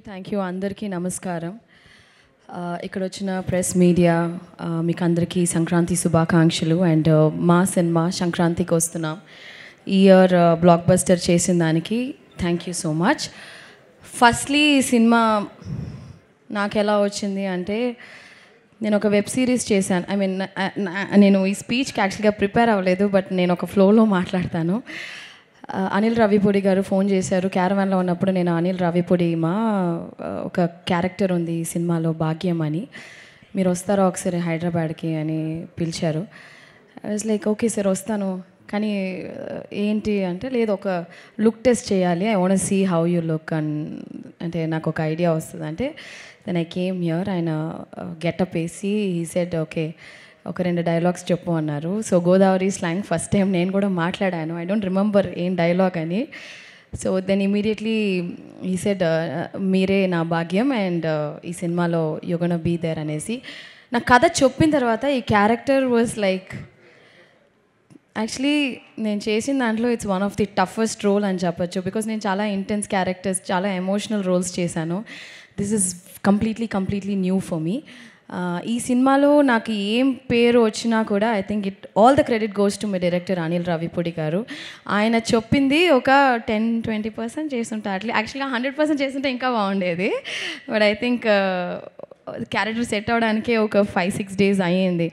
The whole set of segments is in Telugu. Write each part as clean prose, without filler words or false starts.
థ్యాంక్ యూ అందరికీ నమస్కారం. ఇక్కడ వచ్చిన ప్రెస్ మీడియా మీకు అందరికీ సంక్రాంతి శుభాకాంక్షలు. అండ్ మా సినిమా సంక్రాంతికి వస్తున్నాం. ఈ ఇయర్ బ్లాక్ బస్టర్ చేసిన దానికి thank you so much. Firstly ఈ సినిమా నాకు ఎలా వచ్చింది అంటే, నేను ఒక వెబ్ సిరీస్ చేశాను. ఐ మీన్ నేను ఈ స్పీచ్కి యాక్చువల్గా ప్రిపేర్ అవ్వలేదు, బట్ నేను ఒక ఫ్లోలో మాట్లాడతాను. అనిల్ రావిపూడి గారు ఫోన్ చేశారు క్యారవాన్లో ఉన్నప్పుడు. నేను అనిల్ రావిపూడి ఒక క్యారెక్టర్ ఉంది ఈ సినిమాలో, భాగ్యం అని, మీరు వస్తారా ఒకసారి హైదరాబాద్కి అని పిలిచారు. I was like okay sir వస్తాను, కానీ ఏంటి అంటే లేదు ఒక లుక్ టెస్ట్ చేయాలి, I want see how you look అంటే నాకు ఒక ఐడియా వస్తుంది అంటే. Then I came here. ఆయన గెటప్ వేసి హీ సెడ్ ఓకే ఒక 2 డైలాగ్స్ చెప్పు అన్నారు. So Godavari slang first time నేను కూడా మాట్లాడాను. ఐ డోంట్ రిమెంబర్ ఏం డైలాగ్ అని. So then immediately he said మీరే నా భాగ్యం అండ్ ఈ సినిమాలో యు గోనా బీ దేర్ అనేసి నాకు కథ చెప్పిన తర్వాత ఈ క్యారెక్టర్ వాజ్ లైక్ యాక్చువల్లీ నేను చేసిన దాంట్లో it's one of the toughest role అని చెప్పొచ్చు. బికాస్ నేను చాలా ఇంటెన్స్ క్యారెక్టర్స్, చాలా ఎమోషనల్ రోల్స్ చేశాను. This is completely new for me. ఈ సినిమాలో నాకు ఏం పేరు వచ్చినా కూడా I think all the credit goes to my director Anil Ravipudi గారు. ఆయన చెప్పింది ఒక 10-20% చేస్తుంటే, యాక్చువల్గా 100% చేస్తుంటే ఇంకా బాగుండేది. But I think character set అవ్వడానికే ఒక 5-6 days అయ్యింది.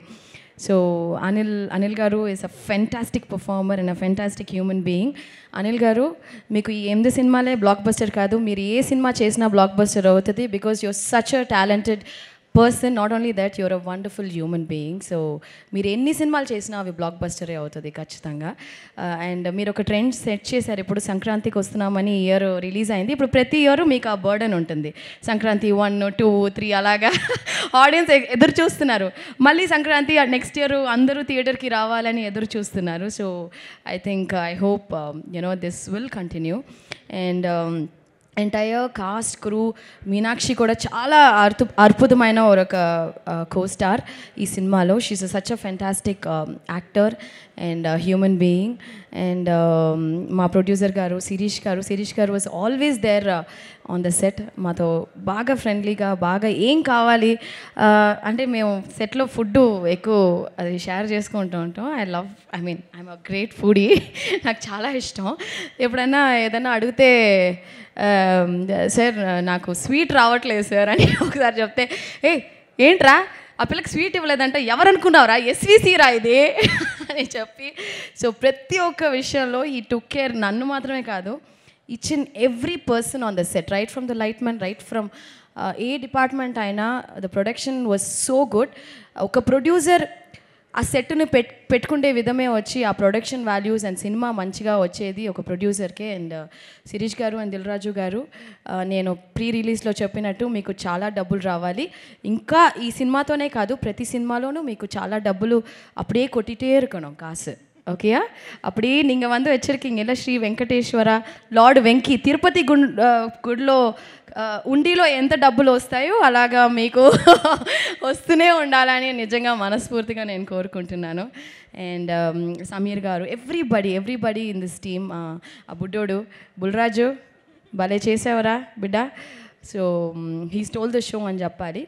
So Anil garu is a fantastic performer and a fantastic human being. Anil garu మీకు ఈ 8 సినిమాలే బ్లాక్ బస్టర్ కాదు, మీరు ఏ సినిమా చేసినా బ్లాక్ బస్టర్ అవుతుంది. Because you're such a talented person. Not only that you're a wonderful human being. So మీరు ఎన్ని సినిమాలు చేసినా అవి బ్లాక్ బస్టరే అవుతుంది ఖచ్చితంగా. అండ్ మీరు ఒక ట్రెండ్ సెట్ చేశారు. ఇప్పుడు సంక్రాంతికి వస్తున్నామని ఇయర్ రిలీజ్ అయింది. ఇప్పుడు ప్రతి ఇయర్ మీకు ఆ బర్డన్ ఉంటుంది. సంక్రాంతి 1, 2, 3 అలాగా ఆడియన్స్ ఎదురు చూస్తున్నారు. మళ్ళీ సంక్రాంతి నెక్స్ట్ ఇయర్ అందరూ థియేటర్కి రావాలని ఎదురు చూస్తున్నారు. So I think I hope this will continue. And entire cast crew, Meenakshi కూడా చాలా అద్భుతమైన ఒక కో-స్టార్ ఈ సినిమాలో. She is such a fantastic actor and human being. And మా ప్రొడ్యూసర్ గారు శిరీష్ గారు was always there on the set. మాతో బాగా ఫ్రెండ్లీగా, బాగా ఏం కావాలి అంటే మేము సెట్లో ఫుడ్ ఎక్కువ అది షేర్ చేసుకుంటూ ఉంటాం. I'm a great foodie. నాకు చాలా ఇష్టం. ఎప్పుడైనా ఏదైనా అడిగితే సార్ నాకు స్వీట్ రావట్లేదు సార్ అని ఒకసారి చెప్తే, ఏంట్రా ఆ పిల్లకి స్వీట్ ఇవ్వలేదంటే ఎవరనుకున్నావురా, ఎస్విసి రా ఇది అని చెప్పి. సో ప్రతి ఒక్క విషయంలో ఈ టుక్ కేర్, నన్ను మాత్రమే కాదు, each and every person on the set, right from the light man, right from ఏ డిపార్ట్మెంట్ అయినా. The production was so good. ఒక ప్రొడ్యూసర్ ఆ సెట్ని పెట్టుకుండే విధమే వచ్చి ఆ ప్రొడక్షన్ వాల్యూస్ అండ్ సినిమా మంచిగా వచ్చేది ఒక ప్రొడ్యూసర్కే. అండ్ శిరీష్ గారు అండ్ దిల్ రాజు గారు, నేను ప్రీ రిలీజ్లో చెప్పినట్టు మీకు చాలా డబ్బులు రావాలి. ఇంకా ఈ సినిమాతోనే కాదు, ప్రతి సినిమాలోనూ మీకు చాలా డబ్బులు அப்படியே கொட்டிகிட்டே இருக்கணும் காசு. ஓகேயா? அப்படியே நீங்கள் வந்து வச்சுருக்கீங்க இல்லை, ஸ்ரீ వెంకటేశ్వర లార్డ్ వెంకీ తిరుపతి గుడిలో ఉండిలో ఎంత డబ్బులు వస్తాయో అలాగా మీకు వస్తూనే ఉండాలని నిజంగా మనస్ఫూర్తిగా నేను కోరుకుంటున్నాను. అండ్ సమీర్ గారు, ఎవ్రీబడి ఇన్ దిస్ టీమ్, ఆ బుడ్డోడు బుల్రాజు భలే చేసేవరా బిడ్డ. So he stole the show అని చెప్పాలి.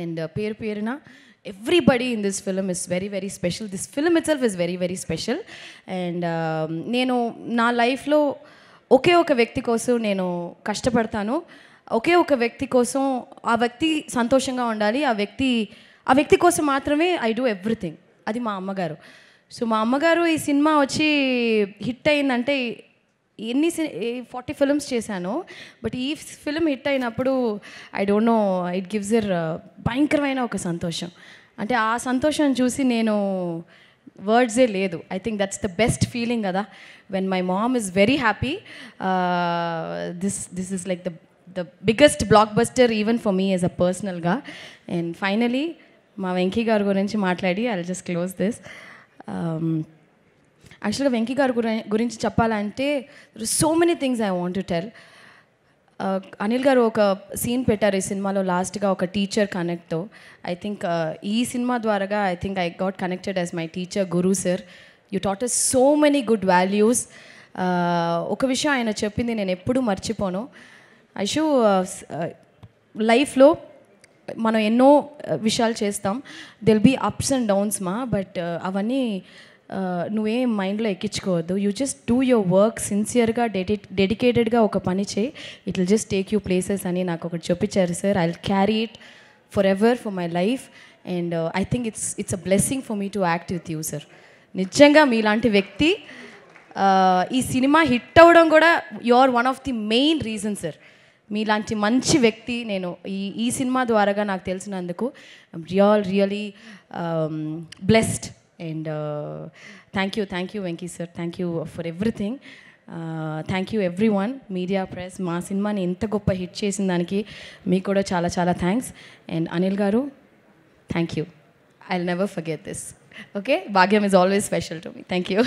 అండ్ పేరున everybody in this film is very special. This film itself is very special. And నేను నా లైఫ్లో ఒకే ఒక వ్యక్తి కోసం నేను కష్టపడతాను. ఒకే ఒక వ్యక్తి కోసం, ఆ వ్యక్తి సంతోషంగా ఉండాలి, ఆ వ్యక్తి కోసం మాత్రమే ఐ డూ ఎవ్రీథింగ్. అది మా అమ్మగారు. సో మా అమ్మగారు ఈ సినిమా వచ్చి హిట్ అయిందంటే, 40 ఫిల్మ్స్ చేశాను, బట్ ఈ ఫిల్మ్ హిట్ అయినప్పుడు I don't know, it gives er భయంకరమైన ఒక సంతోషం. అంటే ఆ సంతోషం చూసి నేను వర్డ్సే లేదు. I think that's the best feeling కదా, when my mom is very happy. This is like the biggest blockbuster even for me as a పర్సనల్గా. అండ్ ఫైనలీ మా వెంకీ గారి గురించి మాట్లాడి I will just close this. యాక్చువల్గా వెంకీ గారి గురించి చెప్పాలంటే so many things I want to tell. Anil garu ఒక సీన్ పెట్టారు ఈ సినిమాలో లాస్ట్గా, ఒక టీచర్ కనెక్ట్తో. ఐ థింక్ ఈ సినిమా ద్వారాగా I got connected as my teacher Guru sir. You taught us so many good values. ఒక విషయం ఆయన చెప్పింది నేను ఎప్పుడూ మర్చిపోను. ఐషు లైఫ్లో మనం ఎన్నో విషయాలు చేస్తాం, there'll be ups and downs మా, బట్ అవన్నీ నువ్వేం మైండ్లో ఎక్కించుకోవద్దు. You just do your work సిన్సియర్గా డెడికేటెడ్గా ఒక పని చేయి, it will just take you places అని నాకు ఒకటి చూపించారు sir. I will carry it forever for my life and I think it's a blessing for me to act with you sir. నిజంగా మీలాంటి వ్యక్తి ఈ సినిమా హిట్ అవ్వడం కూడా you are one of the main reason sir. మీలాంటి మంచి వ్యక్తి నేను ఈ సినిమా ద్వారాగా నాకు తెలిసినందుకు really blessed and thank you Venky sir, thank you for everything. Thank you everyone, media press, మా సినిమాని ఎంత గొప్ప హిట్ చేసిన దానికి మీకు కూడా చాలా చాలా thanks. And Anil garu thank you, I will never forget this. Okay, Bhagyam is always special to me. Thank you.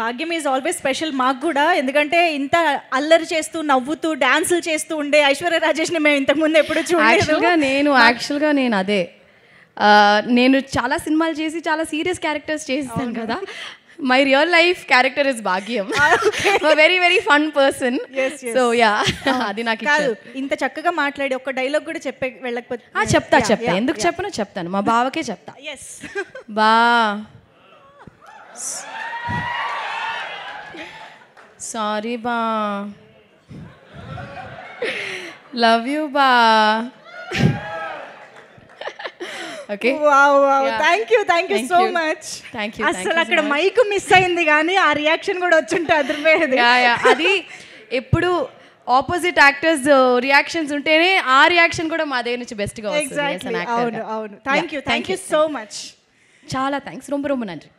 Bhagyam is always special మాకు కూడా, ఎందుకంటే ఇంత అల్లరి చేస్తూ నవ్వుతూ డాన్సులు చేస్తూ ఉండే ఐశ్వర్య రాజేష్ని మేము ఇంతకుముందు ఎప్పుడు చూడలేదు. యాక్చువల్గా నేను అదే నేను చాలా సినిమాలు చేసి చాలా సీరియస్ క్యారెక్టర్స్ చేస్తాను కదా. My real life character is Bhagyam, very very fun person. So yeah, అది నాకు కాదు, ఇంత చక్కగా మాట్లాడి ఒక డైలాగ్ కూడా చెప్పే వెళ్ళకపోతే చెప్తా ఎందుకు చెప్పనో చెప్తాను, మా బావకే చెప్తా. బా సారీ బా, లవ్ యూ బా. Okay, thank you so much. అసలు అక్కడ మైక్ మిస్ అయింది కానీ ఆ రియాక్షన్ కూడా వచ్చుంటే అదిరిపోయేది. అది ఎప్పుడు ఆపోజిట్ యాక్టర్స్ రియాక్షన్స్ ఉంటేనే ఆ రియాక్షన్ కూడా మా దగ్గర నుంచి బెస్ట్గా వస్తుంది. అవును, థ్యాంక్ యూ సో మచ్. చాలా థ్యాంక్స్, రొంబ నன்றி.